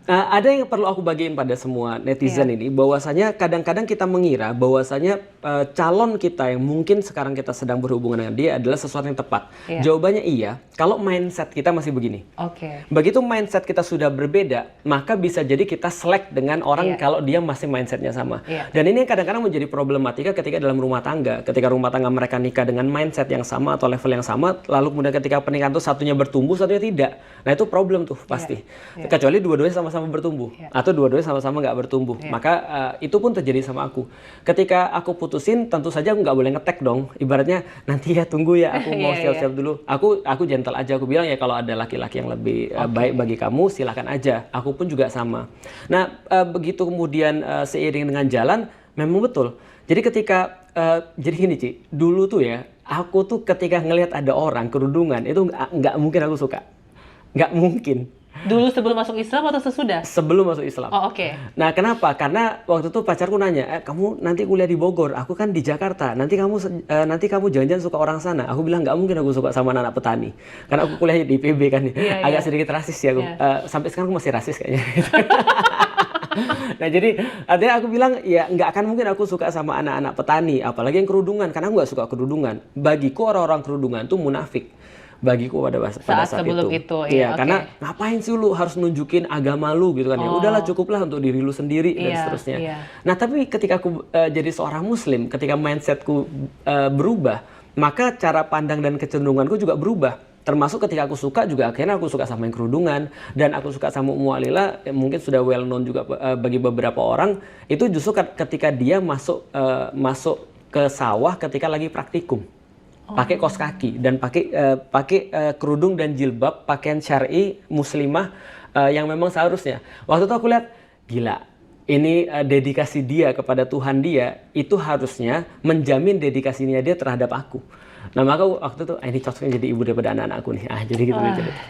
Ada yang perlu aku bagiin pada semua netizen ini, bahwasanya kadang-kadang kita mengira bahwasanya calon kita yang mungkin sekarang kita sedang berhubungan dengan dia adalah sesuatu yang tepat. Jawabannya iya, kalau mindset kita masih begini. Begitu mindset kita sudah berbeda, maka bisa jadi kita selek dengan orang kalau dia masih mindsetnya sama. Dan ini kadang-kadang menjadi problematika ketika dalam rumah tangga. Ketika rumah tangga mereka nikah dengan mindset yang sama atau level yang sama, lalu kemudian ketika pernikahan itu satunya bertumbuh, satunya tidak. Nah itu problem tuh pasti. Kecuali dua-duanya sama-sama bertumbuh atau dua-duanya sama-sama nggak bertumbuh, maka itu pun terjadi sama aku. Ketika aku putusin, tentu saja aku nggak boleh ngetek dong. Ibaratnya nanti ya tunggu ya, aku mau siap-siap dulu. Aku gentle aja, aku bilang ya kalau ada laki-laki yang lebih baik bagi kamu silahkan aja. Aku pun juga sama. Nah begitu kemudian seiring dengan jalan, memang betul. Jadi ketika jadi gini Ci, dulu tuh ya aku tuh ketika ngelihat ada orang kerudungan itu nggak mungkin aku suka, nggak mungkin. Dulu sebelum masuk Islam atau sesudah? Sebelum masuk Islam. Nah, kenapa? Karena waktu itu pacarku nanya, kamu nanti kuliah di Bogor, aku kan di Jakarta. Nanti kamu jangan-jangan suka orang sana. Aku bilang nggak mungkin aku suka sama anak petani. Karena aku kuliah di IPB kan, agak sedikit rasis ya aku. Sampai sekarang aku masih rasis kayaknya. Nah jadi artinya aku bilang ya nggak akan mungkin aku suka sama anak-anak petani, apalagi yang kerudungan, karena aku nggak suka kerudungan. Bagiku orang-orang kerudungan itu munafik. Bagiku pada saat itu. Iya, karena ngapain sih lu harus nunjukin agama lu gitu kan ya. Udahlah cukuplah untuk diri lu sendiri dan seterusnya. Nah, tapi ketika aku jadi seorang muslim, ketika mindsetku berubah, maka cara pandang dan kecenderunganku juga berubah. Termasuk ketika aku suka juga akhirnya aku suka sama yang kerudungan dan aku suka sama Ummu Alila, mungkin sudah well known juga bagi beberapa orang, itu justru ketika dia masuk ke sawah ketika lagi praktikum. Pakai kaos kaki dan pakai kerudung dan jilbab, pakaian syar'i muslimah yang memang seharusnya. Waktu itu aku lihat, gila, ini dedikasi dia kepada Tuhan dia itu harusnya menjamin dedikasinya dia terhadap aku. Nah maka waktu itu ini cocoknya jadi ibu daripada anak-anakku nih. Jadi gitu.